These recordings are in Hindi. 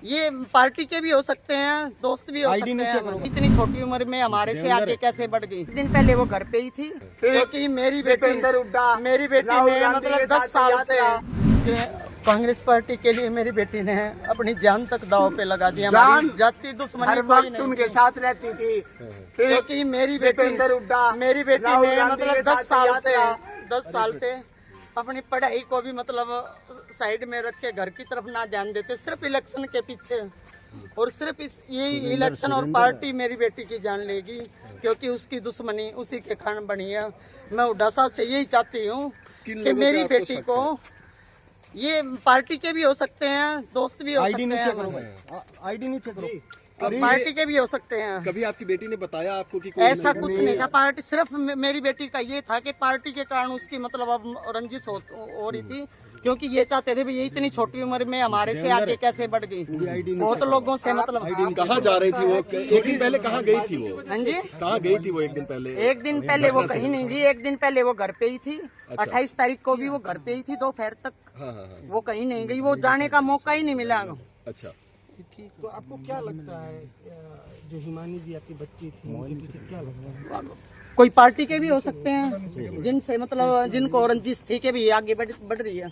ये पार्टी के भी हो सकते हैं, दोस्त भी हो सकते हैं। इतनी छोटी उम्र में हमारे से आगे कैसे बढ़ गई। दिन पहले वो घर पे ही थी, क्योंकि मेरी बेटी ने मतलब 10 साल से कांग्रेस पार्टी के लिए मेरी बेटी ने अपनी जान तक दांव पे लगा दिया। हमारी जाति दुश्मनी हर वक्त उनके साथ रहती थी, क्योंकि मेरी बेटी ने मतलब 10 साल से अपनी पढ़ाई को भी मतलब साइड में रख के घर की तरफ ना ध्यान देते, सिर्फ इलेक्शन के पीछे। और सिर्फ यही इलेक्शन और पार्टी मेरी बेटी की जान लेगी, क्योंकि उसकी दुश्मनी उसी के कारण बनी है। मैं हुड्डा साहब से यही चाहती हूँ कि मेरी बेटी को, ये पार्टी के भी हो सकते हैं, दोस्त भी हो सकते हैं, आईडी नीचे करो। पार्टी के भी हो सकते हैं। कभी आपकी बेटी ने बताया आपको कि कोई ऐसा कुछ नहीं था। पार्टी सिर्फ मेरी बेटी का ये था कि पार्टी के कारण उसकी मतलब अब रंजिश हो रही थी, क्योंकि ये चाहते थे ये इतनी छोटी उम्र में हमारे से आगे कैसे बढ़ गई। बहुत लोगों से मतलब कहाँ जा रही थी वो? एक दिन पहले कहाँ गई थी वो? हाँ जी, कहाँ गई थी वो? एक दिन पहले वो कहीं नहीं गई। एक दिन पहले वो घर पे ही थी। 28 तारीख को भी वो घर पे ही थी, दोपहर तक। वो कहीं नहीं गई, वो जाने का मौका ही नहीं मिला। अच्छा, तो आपको क्या लगता है, जो हिमानी जी आपकी बच्ची थी, उनके पीछे क्या लगता है? कोई पार्टी के भी हो सकते हैं, जिनसे मतलब जिनको रंजिश थी के भी आगे बढ़ रही है।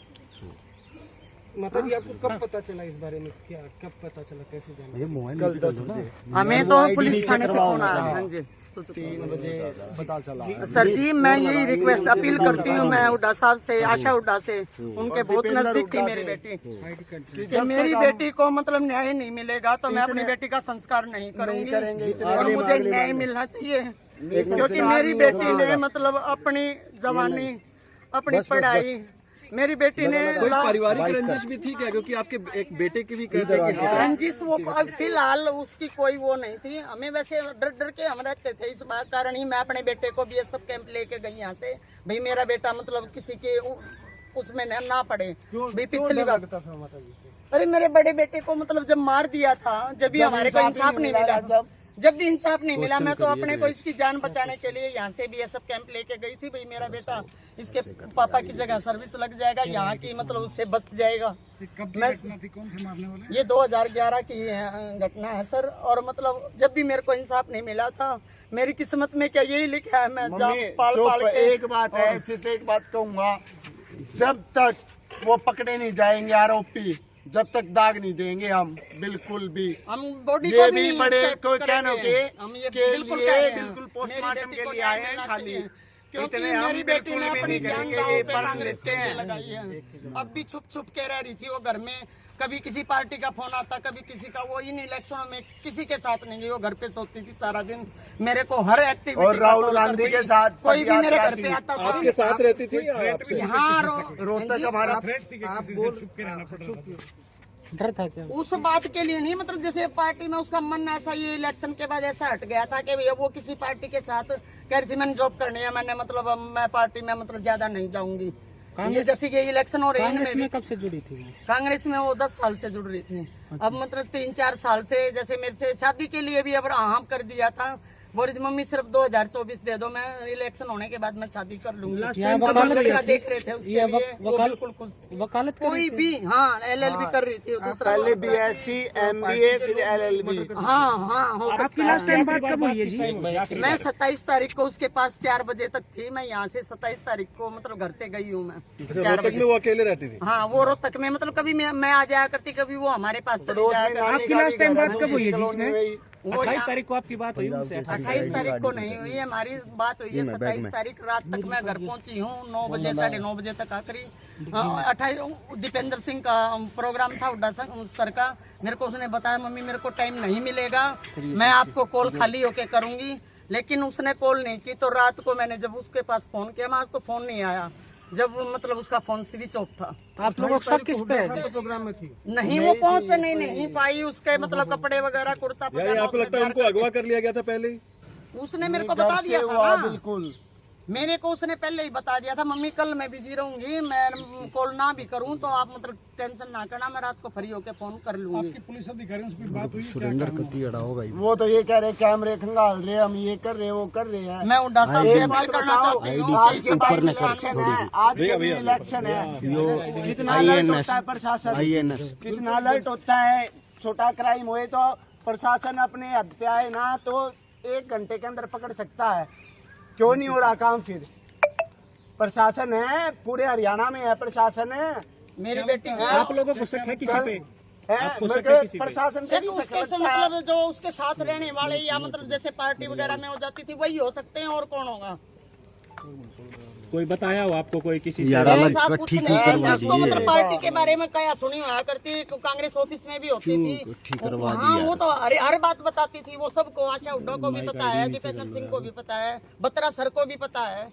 माता जी, आपको कब पता चला इस बारे में? क्या कब पता चला, कैसे जाना? कल 10 बजे हमें तो पुलिस थाने से फोन आया। हाँ जी, 3 बजे पता चला। सर जी, मैं यही रिक्वेस्ट अपील करती हूँ, मैं हुड्डा साहब से, आशा हुड्डा से, उनके बहुत नजदीक थी मेरी बेटी, कि मेरी बेटी को मतलब न्याय नहीं मिलेगा तो मैं अपनी बेटी का संस्कार नहीं करूँगी। और मुझे न्याय मिलना चाहिए, क्योंकि मेरी बेटी ने मतलब अपनी जवानी, अपनी पढ़ाई, मेरी बेटी ने कोई पारिवारिक रंजिश भी थी क्या? क्योंकि आपके एक बेटे की भी कहते हैं कि रंजिश वो फिलहाल उसकी कोई वो नहीं थी। हमें वैसे डर के हम रहते थे, इस बात कारण ही मैं अपने बेटे को BSF कैंप लेके गई यहाँ से। भाई मेरा बेटा मतलब किसी के उसमें ना पड़े। भाई पिछली बात, अरे मेरे बड़े बेटे को मतलब जब मार दिया था, जब भी हमारे को इंसाफ नहीं मिला, जब भी इंसाफ नहीं मिला, मैं तो अपने को इसकी जान बचाने के लिए यहाँ से BSF कैंप लेके गई थी। भाई मेरा बेटा इसके पापा की जगह सर्विस लग जाएगा, यहाँ की मतलब उससे बच जाएगा। ये 2011 की घटना है सर। और मतलब जब भी मेरे को इंसाफ नहीं मिला था, मेरी किस्मत में क्या यही लिखा है, मैं पाल के। एक बात है, सिर्फ एक बात कहूँगा, जब तक वो पकड़े नहीं जाएंगे आरोपी, जब तक दाग नहीं देंगे हम बिल्कुल भी। हम बॉडी ये भी बड़े कोई कहने के बिल्कुल पोस्टमार्टम के लिए आए हैं खाली, क्योंकि मेरी बेटी ने अपनी जान दांव पे कांग्रेस के लिए लगाई है। अब भी छुप के रह रही थी वो घर में। कभी किसी पार्टी का फोन आता, कभी किसी का। वो इन इलेक्शनों में किसी के साथ नहीं गई, वो घर पे सोती थी सारा दिन। मेरे को हर एक्टिविटी, और राहुल गांधी के साथ कोई भी मेरे घर पे आता था। आपके साथ रहती थी? हाँ, रोहतक हमारा डर था क्या? उस बात के लिए नहीं, मतलब जैसे पार्टी में उसका मन ऐसा, ये इलेक्शन के बाद ऐसा हट गया था कि भैया वो किसी पार्टी के साथ कह रही थी मैंने जॉब करनी है, मैंने मतलब मैं पार्टी में मतलब ज्यादा नहीं जाऊंगी। ये जैसे कि इलेक्शन हो रही है, कांग्रेस में कब से जुड़ी थी? कांग्रेस में वो 10 साल से जुड़ रही थी। अब मतलब 3-4 साल से, जैसे मेरे से शादी के लिए भी अब हाँ कर दिया था। बोल रही मम्मी सिर्फ 2024 दे दो, मैं इलेक्शन होने के बाद मैं शादी कर लूंगी। देख रहे थे उसके लिए, वो बिल्कुल खुश थी। वकालत कोई भी, हाँ LLB कर रही थी दूसरा, पहले BSc MBA फिर LLB। हाँ हो सकता है। बात कब हुई है जी? मैं 27 तारीख को उसके पास 4 बजे तक थी। मैं यहाँ से 27 तारीख को मतलब घर से गई हूँ मैं 4 बजे। वो अकेले रहती थी? हाँ, वो रोहतक में, मतलब कभी मैं आ जाया करती, कभी वो हमारे पास चली जाया करती। आपकी लास्ट टाइम बात कब हुई है जिसमें? वो 28 तारीख को आपकी बात हुई उनसे? 28 तारीख को नहीं हुई, हमारी बात हुई है 27 तारीख रात तक। मैं घर पहुंची हूँ 9 बजे, 9:30 बजे तक आखिरी। 28 दीपेंद्र सिंह का प्रोग्राम था हुड्डा सर का। मेरे को उसने बताया मम्मी मेरे को टाइम नहीं मिलेगा, मैं आपको कॉल खाली होके करूंगी। लेकिन उसने कॉल नहीं की। तो रात को मैंने जब उसके पास फोन किया, मैं आज तो फोन नहीं आया, जब मतलब उसका फोन स्विच ऑफ था। आप लोगों का किस पे प्रोग्राम में थी? नहीं, वो पहुंच नहीं पाई। उसके मतलब कपड़े वगैरह, कुर्ता पजामा, आपको लगता है उनको अगवा कर लिया गया था पहले ही? उसने मेरे को बता दिया था ना। बिल्कुल, मेरे को उसने पहले ही बता दिया था मम्मी कल मैं बिजी रहूंगी, मैं कॉल ना भी करूं तो आप मतलब टेंशन ना करना, मैं रात को फ्री होके फोन कर लूंगी। पुलिस अधिकारियों से बात हुई? सुरेंद्र कत्ती अड़ा हो भाई, वो तो ये कह रहे कैमरे खंगाल रहे, हम ये कर रहे, वो कर रहे हैं। मैं हुड्डा साहब से अपील करना चाहती हूँ। आज के इलेक्शन है, कितना अलर्ट होता है प्रशासन, कितना अलर्ट होता है छोटा क्राइम हुए तो प्रशासन अपने हद पे आए ना तो 1 घंटे के अंदर पकड़ सकता है। क्यों नहीं हो रहा काम फिर? प्रशासन है, पूरे हरियाणा में है प्रशासन है। मेरी बेटी आप लोगों को शक है किसी पे? आपको शक है मेरे किसी पे? प्रशासन पे भी शक उसके से लगता है। मतलब जो उसके साथ रहने वाले या मतलब जैसे पार्टी वगैरह में हो जाती थी वही हो सकते हैं, और कौन होगा? कोई बताया हो आपको कोई किसी से? ऐसा कुछ नहीं है, ऐसा तो मतलब पार्टी के बारे में क्या सुनी हुआ करती, तो कांग्रेस ऑफिस में भी होती थी। हाँ, वो तो हर बात बताती थी, वो सबको, आशा हुड्डा को भी पता है, दीपेंद्र सिंह को भी पता है, बत्रा सर को भी पता है।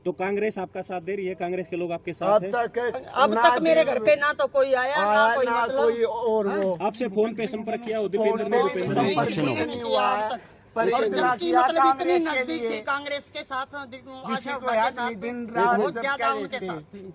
तो कांग्रेस आपका साथ दे रही है? कांग्रेस के लोग आपके साथ हैं? अब तक मेरे घर पे ना तो कोई आया ना कोई मतलब कोई और वो आपसे फोन पे संपर्क किया हो दीपेंद्र ने? दीपेंद्र ने नहीं हुआ है, पर और इतना जबकि किया मतलब इतनी कांग्रेस के नजदीक थी लिए कांग्रेस के साथ, जिसकी आशा कोई हुड्डा हद के नहीं, साथ दिन रात बहुत जब ज्यादा क्या उनके देखते साथ थी।